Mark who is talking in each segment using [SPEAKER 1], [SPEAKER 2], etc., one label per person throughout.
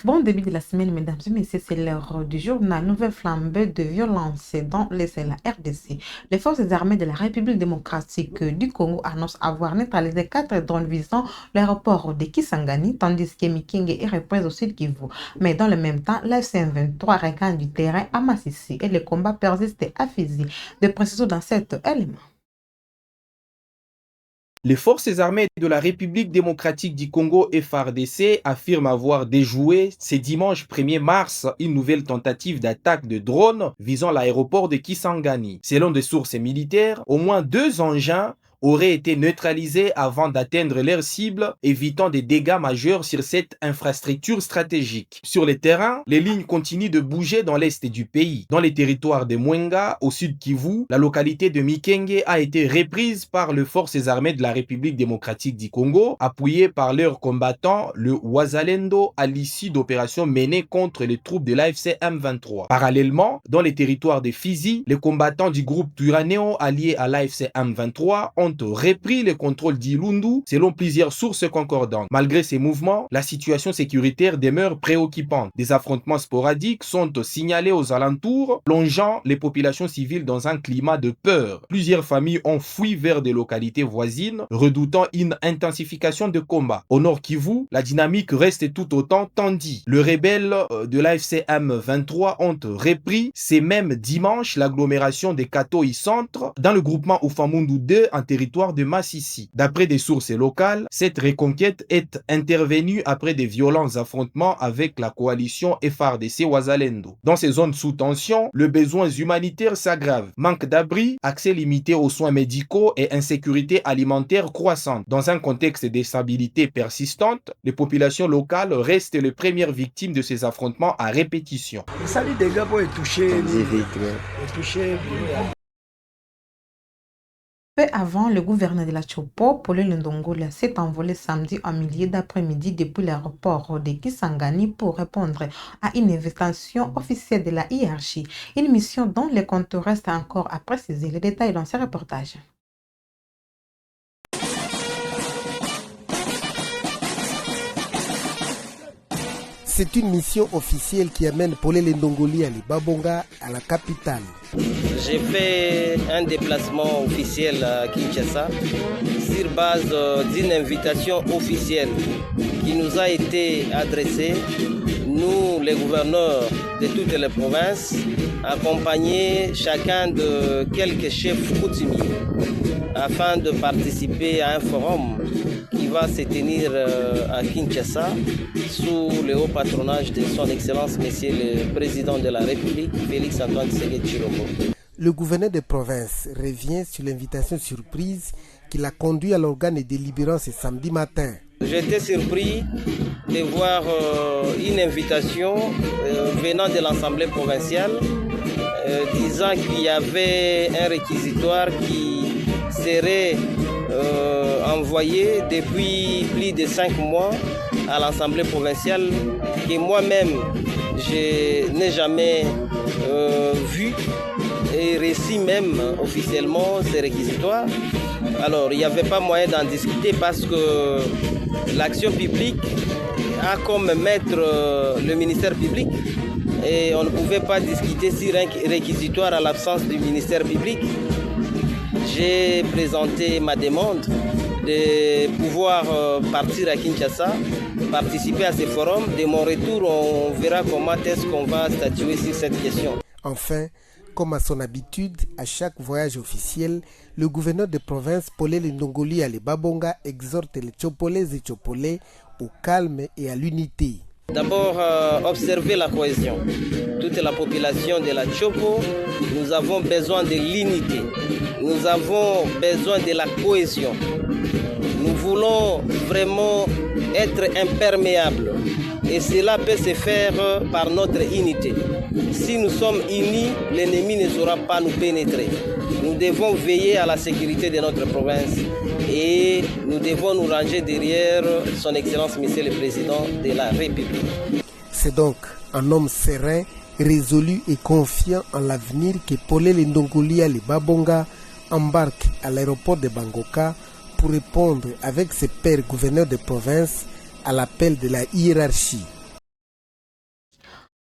[SPEAKER 1] Bon début de la semaine, mesdames et messieurs, c'est l'heure du journal. Nouvelle flambée de violence dans la RDC. Les forces armées de la République démocratique du Congo annoncent avoir neutralisé 4 drones visant l'aéroport de Kisangani, tandis que Miking est reprise au sud Kivu. Mais dans le même temps, la FCM23 regagne du terrain à Massissi et le combat persiste à Fizi. De précision dans cet élément.
[SPEAKER 2] Les forces armées de la République démocratique du Congo FARDC affirment avoir déjoué ce dimanche 1er mars une nouvelle tentative d'attaque de drones visant l'aéroport de Kisangani. Selon des sources militaires, au moins 2 engins auraient été neutralisés avant d'atteindre leur cible, évitant des dégâts majeurs sur cette infrastructure stratégique. Sur le terrain, les lignes continuent de bouger dans l'est du pays. Dans les territoires de Mwenga, au sud Kivu, la localité de Mikenge a été reprise par les forces armées de la République démocratique du Congo, appuyées par leurs combattants, le Wazalendo, à l'issue d'opérations menées contre les troupes de l'AFC M23. Parallèlement, dans les territoires de Fizi, les combattants du groupe Turanéo alliés à l'AFC M23 ont repris le contrôle d'Ilundu selon plusieurs sources concordantes. Malgré ces mouvements, la situation sécuritaire demeure préoccupante. Des affrontements sporadiques sont signalés aux alentours, plongeant les populations civiles dans un climat de peur. Plusieurs familles ont fui vers des localités voisines, redoutant une intensification de combats. Au nord Kivu, la dynamique reste tout autant tendue. Les rebelles de l'AFC M23 ont repris ces mêmes dimanches l'agglomération de Katoi Centre dans le groupement Ufamundu 2 en territoire de Massissi. D'après des sources locales, cette reconquête est intervenue après des violents affrontements avec la coalition FARDC Wazalendo. Dans ces zones sous tension, les besoins humanitaires s'aggravent. Manque d'abri, accès limité aux soins médicaux et insécurité alimentaire croissante. Dans un contexte d'instabilité persistante, les populations locales restent les premières victimes de ces affrontements à répétition.
[SPEAKER 1] Peu avant, le gouverneur de la Chopo, Paul Ndongola, s'est envolé samedi en milieu d'après-midi depuis l'aéroport de Kisangani pour répondre à une invitation officielle de la hiérarchie, une mission dont les comptes restent encore à préciser. Les détails dans ce reportage.
[SPEAKER 3] C'est une mission officielle qui amène Paul Ndongoli à Libabonga, à la capitale.
[SPEAKER 4] J'ai fait un déplacement officiel à Kinshasa sur base d'une invitation officielle qui nous a été adressée, nous les gouverneurs de toutes les provinces, accompagnés chacun de quelques chefs coutumiers afin de participer à un forum qui va se tenir à Kinshasa sous le haut patronage de son Excellence Monsieur le Président de la République, Félix Antoine Tshisekedi Tshilombo.
[SPEAKER 3] Le gouverneur de province revient sur l'invitation surprise qui l'a conduit à l'organe délibérant ce samedi matin.
[SPEAKER 4] J'étais surpris de voir une invitation venant de l'Assemblée provinciale disant qu'il y avait un réquisitoire qui serait envoyé depuis plus de 5 mois à l'Assemblée provinciale que moi-même je n'ai jamais vu et reçu même officiellement ces réquisitoires. Alors il n'y avait pas moyen d'en discuter parce que l'action publique a comme maître le ministère public et on ne pouvait pas discuter sur un réquisitoire à l'absence du ministère public. J'ai présenté ma demande de pouvoir partir à Kinshasa, participer à ce forum. De mon retour, on verra comment est-ce qu'on va statuer sur cette question.
[SPEAKER 3] Enfin, comme à son habitude, à chaque voyage officiel, le gouverneur de province, Paul Ndongoli à Libabonga, exhorte les Tchopolais et Tchopolais au calme et à l'unité.
[SPEAKER 4] D'abord, observer la cohésion. Toute la population de la Chopo, nous avons besoin de l'unité. Nous avons besoin de la cohésion. Nous voulons vraiment être imperméables. Et cela peut se faire par notre unité. Si nous sommes unis, l'ennemi ne saura pas nous pénétrer. Nous devons veiller à la sécurité de notre province et nous devons nous ranger derrière son Excellence Monsieur le Président de la République.
[SPEAKER 3] C'est donc un homme serein, résolu et confiant en l'avenir que Paul Ndongoli à Libabonga embarque à l'aéroport de Bangoka pour répondre avec ses pairs gouverneurs de province à l'appel de la hiérarchie.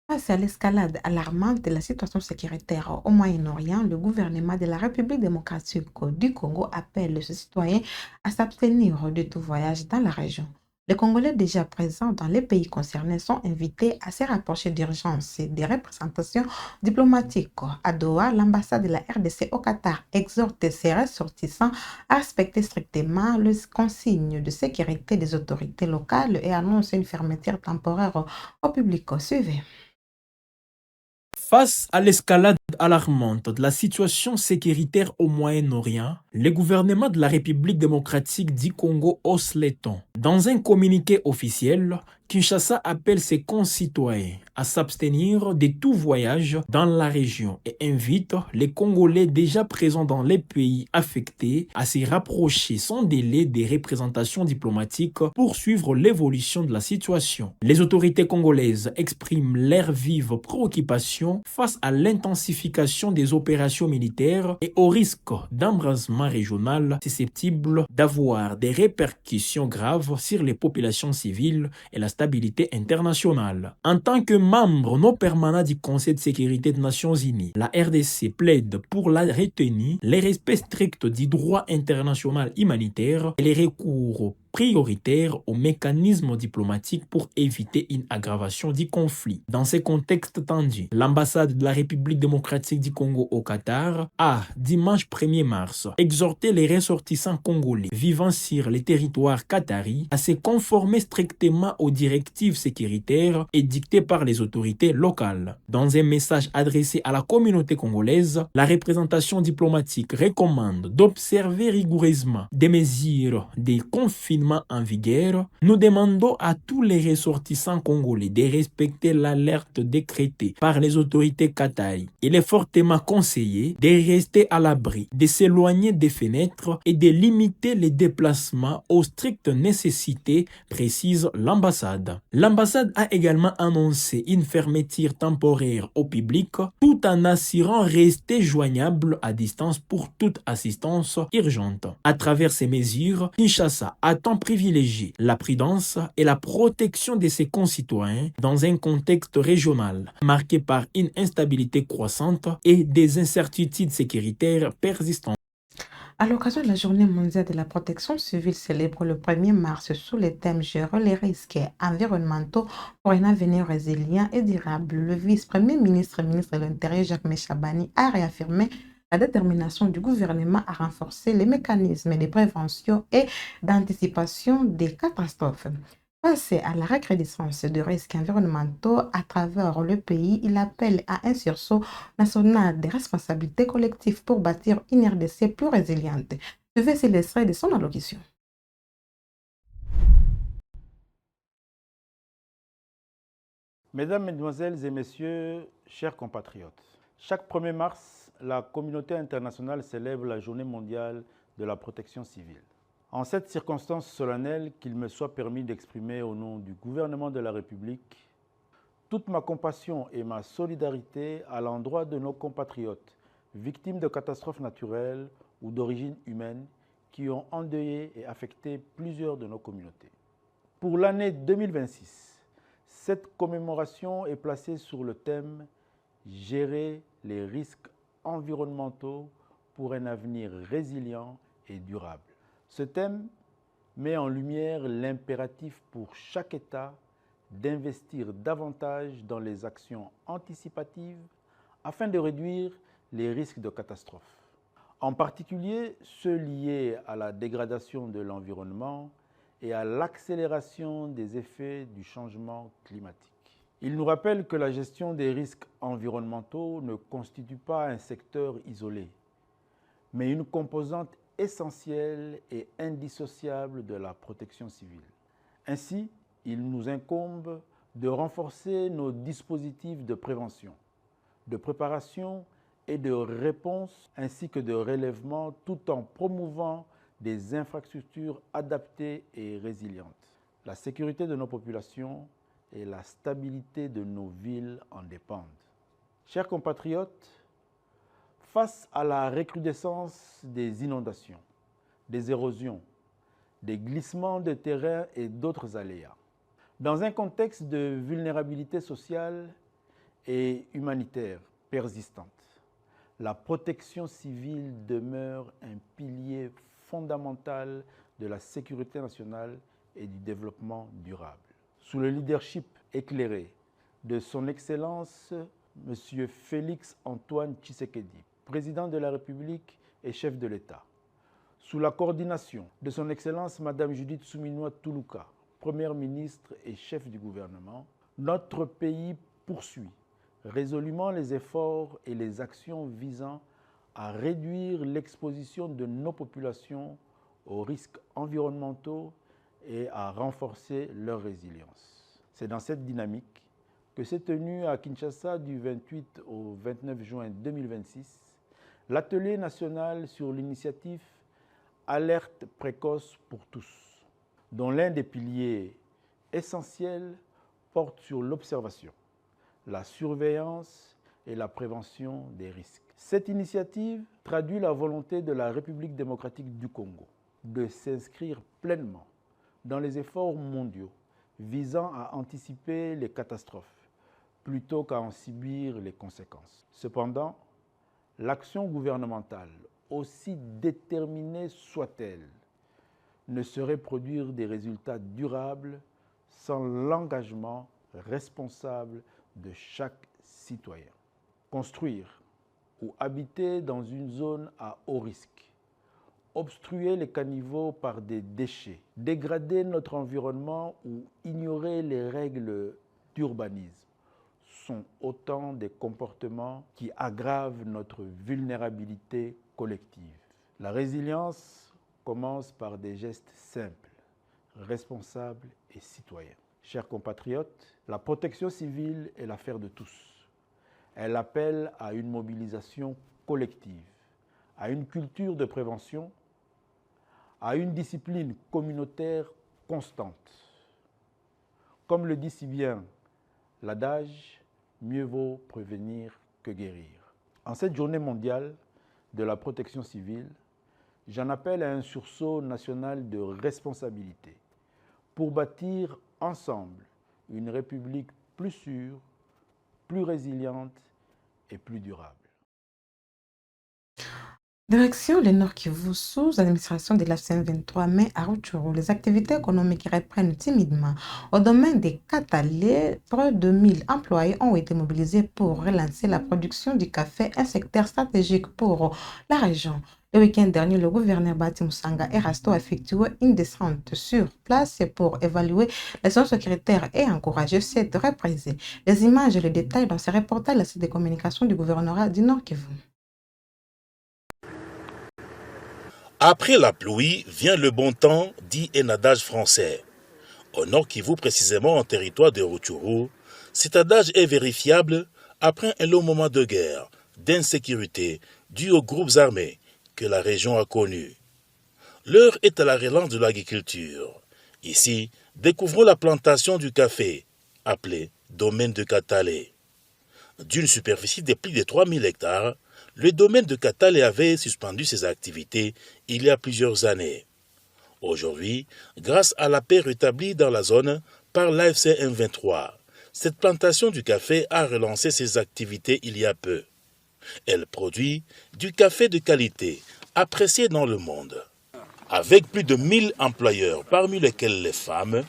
[SPEAKER 1] Face à l'escalade alarmante de la situation sécuritaire au Moyen-Orient, le gouvernement de la République démocratique du Congo appelle ses citoyens à s'abstenir de tout voyage dans la région. Les Congolais déjà présents dans les pays concernés sont invités à se rapprocher d'urgence des représentations diplomatiques. À Doha, l'ambassade de la RDC au Qatar exhorte ses ressortissants à respecter strictement les consignes de sécurité des autorités locales et annonce une fermeture temporaire au public. Suivez.
[SPEAKER 5] Face à l'escalade alarmante de la situation sécuritaire au Moyen-Orient, le gouvernement de la République démocratique du Congo hausse les tons. Dans un communiqué officiel, Kinshasa appelle ses concitoyens à s'abstenir de tout voyage dans la région et invite les Congolais déjà présents dans les pays affectés à se rapprocher sans délai des représentations diplomatiques pour suivre l'évolution de la situation. Les autorités congolaises expriment leur vive préoccupation face à l'intensification des opérations militaires et au risque d'embrasement régional susceptible d'avoir des répercussions graves sur les populations civiles et la stabilité internationale. En tant que membre non permanent du Conseil de sécurité des Nations Unies, la RDC plaide pour la retenue, le respect strict du droit international humanitaire et les recours prioritaire aux mécanismes diplomatiques pour éviter une aggravation du conflit. Dans ces contextes tendus, l'ambassade de la République démocratique du Congo au Qatar a, dimanche 1er mars, exhorté les ressortissants congolais vivant sur les territoires qataris à se conformer strictement aux directives sécuritaires édictées par les autorités locales. Dans un message adressé à la communauté congolaise, la représentation diplomatique recommande d'observer rigoureusement des mesures de confinement en vigueur. Nous demandons à tous les ressortissants congolais de respecter l'alerte décrétée par les autorités qataries. Il est fortement conseillé de rester à l'abri, de s'éloigner des fenêtres et de limiter les déplacements aux strictes nécessités, précise l'ambassade. L'ambassade a également annoncé une fermeture temporaire au public tout en assurant rester joignable à distance pour toute assistance urgente. À travers ces mesures, Kinshasa attend privilégier la prudence et la protection de ses concitoyens dans un contexte régional marqué par une instabilité croissante et des incertitudes sécuritaires persistantes.
[SPEAKER 1] À l'occasion de la Journée mondiale de la protection civile célèbre le 1er mars sous le thème Gérer les risques environnementaux pour un avenir résilient et durable, le vice-premier ministre de l'Intérieur Jacques Méchabani a réaffirmé la détermination du gouvernement à renforcer les mécanismes de prévention et d'anticipation des catastrophes. Face à la recrudescence de risques environnementaux à travers le pays, il appelle à un sursaut national des responsabilités collectives pour bâtir une RDC plus résiliente. Je vais essayer l'extrait de son allocution.
[SPEAKER 6] Mesdames, Mesdemoiselles et Messieurs, chers compatriotes, chaque 1er mars, la communauté internationale célèbre la Journée mondiale de la protection civile. En cette circonstance solennelle, qu'il me soit permis d'exprimer au nom du gouvernement de la République toute ma compassion et ma solidarité à l'endroit de nos compatriotes victimes de catastrophes naturelles ou d'origine humaine qui ont endeuillé et affecté plusieurs de nos communautés. Pour l'année 2026, cette commémoration est placée sur le thème « Gérer les risques environnementaux pour un avenir résilient et durable ». Ce thème met en lumière l'impératif pour chaque État d'investir davantage dans les actions anticipatives afin de réduire les risques de catastrophes, en particulier ceux liés à la dégradation de l'environnement et à l'accélération des effets du changement climatique. Il nous rappelle que la gestion des risques environnementaux ne constitue pas un secteur isolé, mais une composante essentielle et indissociable de la protection civile. Ainsi, il nous incombe de renforcer nos dispositifs de prévention, de préparation et de réponse ainsi que de relèvement tout en promouvant des infrastructures adaptées et résilientes. La sécurité de nos populations et la stabilité de nos villes en dépendent. Chers compatriotes, face à la recrudescence des inondations, des érosions, des glissements de terrain et d'autres aléas, dans un contexte de vulnérabilité sociale, et humanitaire persistante, la protection civile demeure un pilier fondamental de la sécurité nationale et du développement durable. Sous le leadership éclairé de son Excellence M. Félix Antoine Tshisekedi, président de la République et chef de l'État, sous la coordination de son Excellence Mme Judith Suminwa Tuluka, première ministre et chef du gouvernement, notre pays poursuit résolument les efforts et les actions visant à réduire l'exposition de nos populations aux risques environnementaux et à renforcer leur résilience. C'est dans cette dynamique que s'est tenu à Kinshasa du 28 au 29 juin 2026 l'atelier national sur l'initiative Alerte précoce pour tous, dont l'un des piliers essentiels porte sur l'observation, la surveillance et la prévention des risques. Cette initiative traduit la volonté de la République démocratique du Congo de s'inscrire pleinement dans les efforts mondiaux visant à anticiper les catastrophes plutôt qu'à en subir les conséquences. Cependant, l'action gouvernementale, aussi déterminée soit-elle, ne saurait produire des résultats durables sans l'engagement responsable de chaque citoyen. Construire ou habiter dans une zone à haut risque, obstruer les caniveaux par des déchets, dégrader notre environnement ou ignorer les règles d'urbanisme sont autant des comportements qui aggravent notre vulnérabilité collective. La résilience commence par des gestes simples, responsables et citoyens. Chers compatriotes, la protection civile est l'affaire de tous. Elle appelle à une mobilisation collective, à une culture de prévention, à une discipline communautaire constante. Comme le dit si bien l'adage, mieux vaut prévenir que guérir. En cette journée mondiale de la protection civile, j'en appelle à un sursaut national de responsabilité pour bâtir ensemble une République plus sûre, plus résiliente et plus durable.
[SPEAKER 1] Direction le Nord Kivu, sous administration de la CM23 mai à Rutshuru, les activités économiques reprennent timidement. Au domaine des Katalé, près de 1000 employés ont été mobilisés pour relancer la production du café, un secteur stratégique pour la région. Le week-end dernier, le gouverneur Bati Musanga Erasto a effectué une descente sur place pour évaluer les zones sécuritaires et encourager cette reprise. Les images et les détails dans ce reportage à la site de communication du gouvernorat du Nord Kivu.
[SPEAKER 7] Après la pluie vient le bon temps, dit un adage français. Au Nord Kivu, précisément en territoire de Rutshuru, cet adage est vérifiable après un long moment de guerre, d'insécurité, dû aux groupes armés que la région a connus. L'heure est à la relance de l'agriculture. Ici, découvrons la plantation du café, appelée domaine de Katalé. D'une superficie de plus de 3000 hectares, le domaine de Katalé avait suspendu ses activités il y a plusieurs années. Aujourd'hui, grâce à la paix rétablie dans la zone par l'AFC M23, cette plantation du café a relancé ses activités il y a peu. Elle produit du café de qualité, apprécié dans le monde. Avec plus de 1000 employeurs, parmi lesquels les femmes,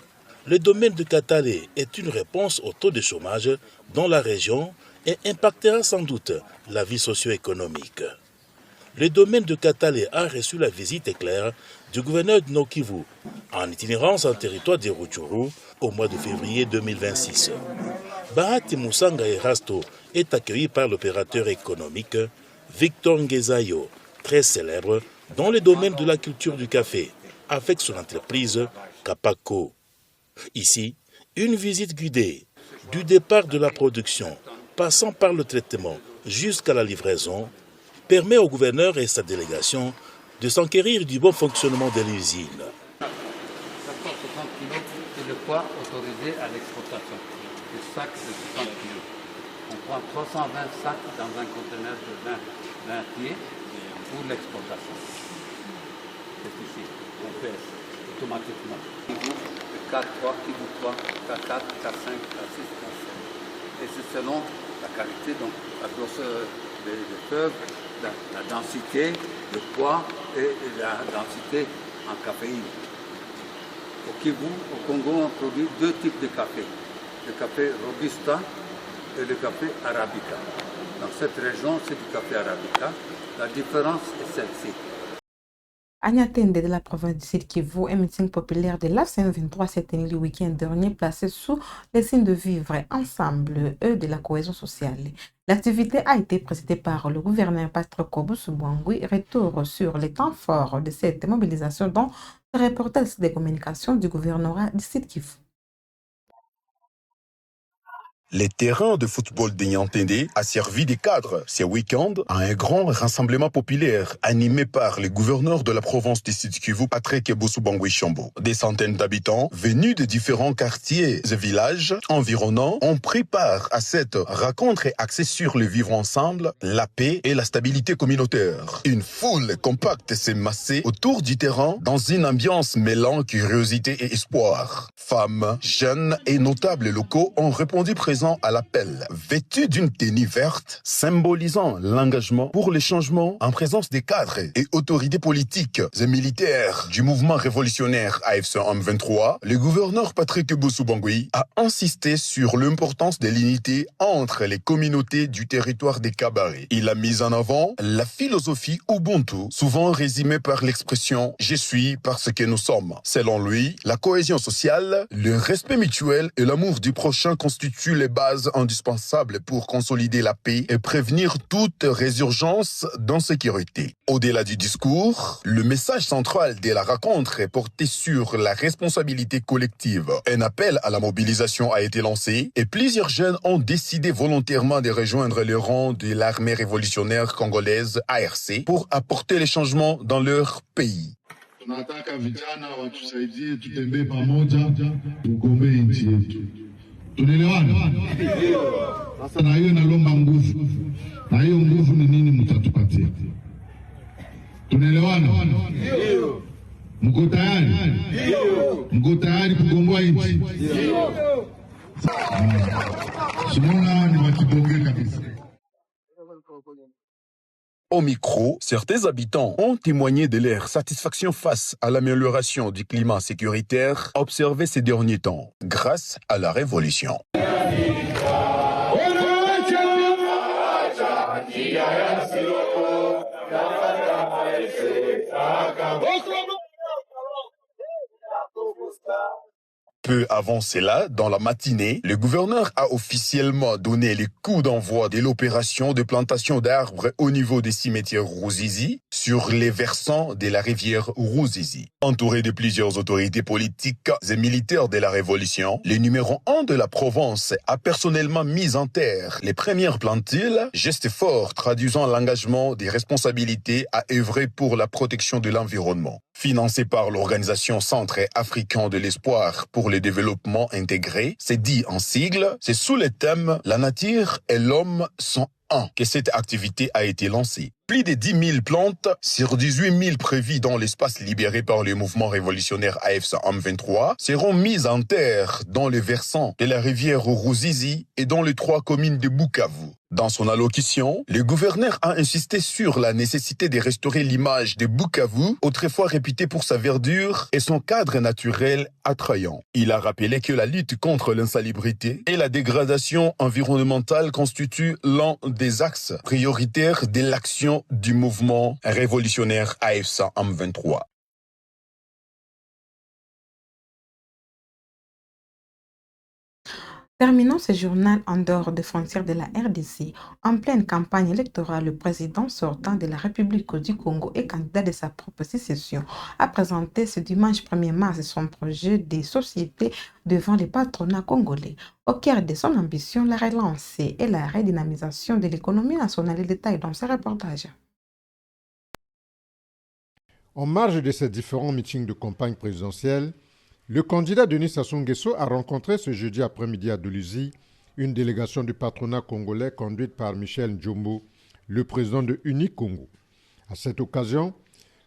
[SPEAKER 7] le domaine de Katalé est une réponse au taux de chômage dans la région et impactera sans doute la vie socio-économique. Le domaine de Katalé a reçu la visite éclair du gouverneur de Nord Kivu en itinérance en territoire de Rutshuru au mois de février 2026. Bahati Musanga Erasto est accueilli par l'opérateur économique Victor Ngezayo, très célèbre dans le domaine de la culture du café, avec son entreprise Kapako. Ici, une visite guidée du départ de la production, passant par le traitement jusqu'à la livraison, permet au gouverneur et sa délégation de s'enquérir du bon fonctionnement de l'usine.
[SPEAKER 8] 560 kg, c'est le poids autorisé à l'exportation. Le sac de 60 kg. On prend 320 sacs dans un conteneur de 20 pieds pour l'exportation. C'est ici, on fait automatiquement. K3, K4, K4, K5, K6, K7. Et c'est selon la qualité, donc la grosseur des feuilles, la densité, le poids et la densité en caféine. Au Kivu, au Congo, on produit deux types de café. Le café Robusta et le café Arabica. Dans cette région, c'est du café Arabica. La différence est celle-ci.
[SPEAKER 1] Agnatende de la province du Sud Kivu, un meeting populaire de l'AFCM23 s'est tenu le week-end dernier placé sous les signes de vivre ensemble et de la cohésion sociale. L'activité a été présidée par le gouverneur Patrick Boussoubangui. Retour sur les temps forts de cette mobilisation dans le reportage des communications du gouvernorat du Sud Kivu.
[SPEAKER 9] Les terrains de football de Niantende a servi de cadre ce week-end à un grand rassemblement populaire animé par le gouverneur de la province du Sud Kivu, Patrick Boussoubangui Chambo. Des centaines d'habitants venus de différents quartiers et villages environnants ont pris part à cette rencontre axée sur le vivre ensemble, la paix et la stabilité communautaire. Une foule compacte s'est massée autour du terrain dans une ambiance mêlant curiosité et espoir. Femmes, jeunes et notables locaux ont répondu présents à l'appel, vêtus d'une tenue verte, symbolisant l'engagement pour les changements en présence des cadres et autorités politiques et militaires du mouvement révolutionnaire AFC-M23. Le gouverneur Patrick Boussoubangui a insisté sur l'importance de l'unité entre les communautés du territoire des Kabaré. Il a mis en avant la philosophie Ubuntu, souvent résumée par l'expression « Je suis parce que nous sommes ». Selon lui, la cohésion sociale, le respect mutuel et l'amour du prochain constituent les bases indispensables pour consolider la paix et prévenir toute résurgence d'insécurité. Au-delà du discours, le message central de la rencontre est porté sur la responsabilité collective. Un appel à la mobilisation a été lancé et plusieurs jeunes ont décidé volontairement de rejoindre les rangs de l'armée révolutionnaire congolaise ARC pour apporter les changements dans leur pays.
[SPEAKER 10] Tunataka vijana watusaidie tutembee pamoja tugombe nchi yetu. Tunaelewana? Sasa na hiyo nalomba nguvu. Na hiyo nguvu ni nini mtatupatia? Tunaelewana? Ndio. Mko tayari? Ndio. Mko tayari kugomboa nchi? Ndio. Simona ni wakibonge kabisa.
[SPEAKER 9] Au micro, certains habitants ont témoigné de leur satisfaction face à l'amélioration du climat sécuritaire observé ces derniers temps, grâce à la révolution. Peu avant cela, dans la matinée, le gouverneur a officiellement donné les coups d'envoi de l'opération de plantation d'arbres au niveau des cimetières Ruzizi sur les versants de la rivière Ruzizi. Entouré de plusieurs autorités politiques et militaires de la Révolution, le numéro 1 de la province a personnellement mis en terre les premières plantules, geste fort traduisant l'engagement des responsabilités à œuvrer pour la protection de l'environnement. Financé par l'Organisation Centre africain de l'espoir pour le développement intégré, c'est dit en sigle, c'est sous le thème « La nature et l'homme sont un » que cette activité a été lancée. Plus de 10 000 plantes sur 18 000 prévues dans l'espace libéré par le mouvement révolutionnaire AFC-M23 seront mises en terre dans les versants de la rivière Ruzizi et dans les 3 communes de Bukavu. Dans son allocution, le gouverneur a insisté sur la nécessité de restaurer l'image de Bukavu, autrefois réputée pour sa verdure et son cadre naturel attrayant. Il a rappelé que la lutte contre l'insalubrité et la dégradation environnementale constituent l'un des axes prioritaires de l'action du mouvement révolutionnaire AFC-M23.
[SPEAKER 1] Terminons ce journal en dehors des frontières de la RDC. En pleine campagne électorale, le président sortant de la République du Congo et candidat de sa propre sécession a présenté ce dimanche 1er mars son projet de société devant les patronats congolais. Au cœur de son ambition, la relance et la redynamisation de l'économie nationale. Les détails dans ce reportage.
[SPEAKER 11] En marge de ces différents meetings de campagne présidentielle, le candidat Denis Sassou Nguesso a rencontré ce jeudi après-midi à Doluzi une délégation du patronat congolais conduite par Michel Njombo, le président de Uni Congo. À cette occasion,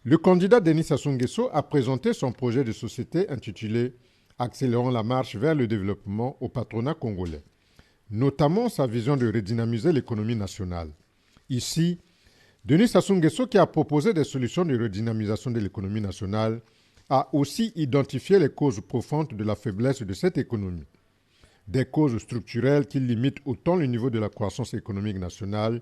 [SPEAKER 11] le candidat Denis Sassou Nguesso a présenté son projet de société intitulé « Accélérons la marche vers le développement au patronat congolais ». notamment sa vision de redynamiser l'économie nationale. Ici, Denis Sassou Nguesso, qui a proposé des solutions de redynamisation de l'économie nationale, a aussi identifié les causes profondes de la faiblesse de cette économie. Des causes structurelles qui limitent autant le niveau de la croissance économique nationale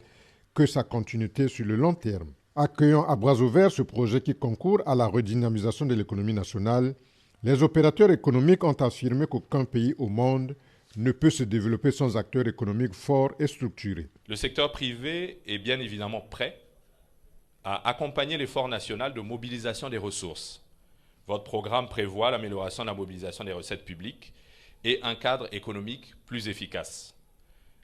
[SPEAKER 11] que sa continuité sur le long terme. Accueillant à bras ouverts ce projet qui concourt à la redynamisation de l'économie nationale, les opérateurs économiques ont affirmé qu'aucun pays au monde ne peut se développer sans acteurs économiques forts et structurés.
[SPEAKER 12] Le secteur privé est bien évidemment prêt à accompagner l'effort national de mobilisation des ressources. Votre programme prévoit l'amélioration de la mobilisation des recettes publiques et un cadre économique plus efficace.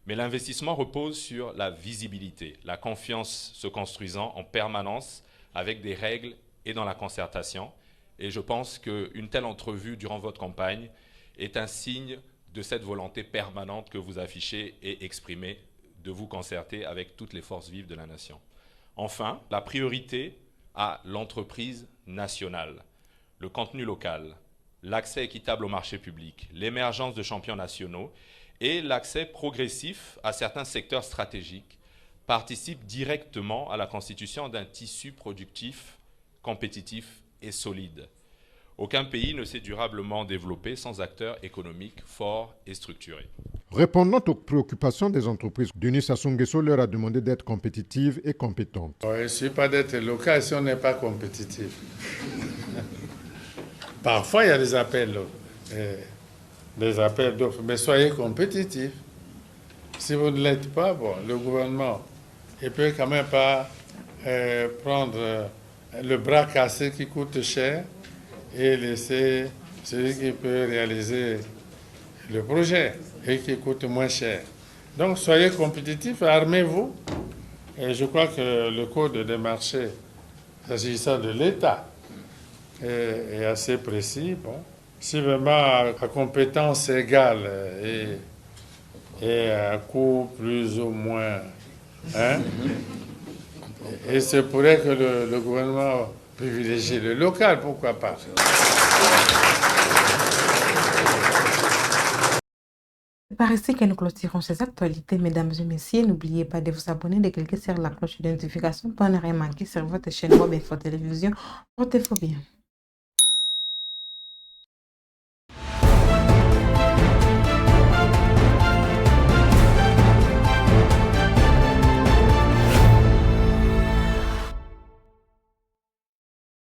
[SPEAKER 12] Mais l'investissement repose sur la visibilité, la confiance se construisant en permanence avec des règles et dans la concertation. Et je pense qu'une telle entrevue durant votre campagne est un signe de cette volonté permanente que vous affichez et exprimez de vous concerter avec toutes les forces vives de la nation. Enfin, la priorité à l'entreprise nationale, le contenu local, l'accès équitable au marché public, l'émergence de champions nationaux et l'accès progressif à certains secteurs stratégiques participent directement à la constitution d'un tissu productif, compétitif et solide. Aucun pays ne s'est durablement développé sans acteurs économiques forts et structurés.
[SPEAKER 11] Répondant aux préoccupations des entreprises, Denis Sassou Nguesso leur a demandé d'être compétitives et compétentes.
[SPEAKER 13] Il ne suffit pas d'être local si on n'est pas compétitif. Parfois, il y a des appels d'offres, mais soyez compétitifs. Si vous ne l'êtes pas, bon, le gouvernement ne peut quand même pas prendre le bras cassé qui coûte cher et laisser celui qui peut réaliser le projet et qui coûte moins cher. Donc, soyez compétitifs, armez-vous. Et je crois que le code des marchés, s'agissant de l'État, est assez précis. Bon. Si vraiment à compétence égale et à coût plus ou moins, hein, et c'est pourrait que le gouvernement privilégie le local, pourquoi pas.
[SPEAKER 1] C'est par ici que nous clôturons ces actualités, mesdames et messieurs. N'oubliez pas de vous abonner, de cliquer sur la cloche de notification pour ne rien manquer sur votre chaîne Web Info Télévision. Portez-vous bien.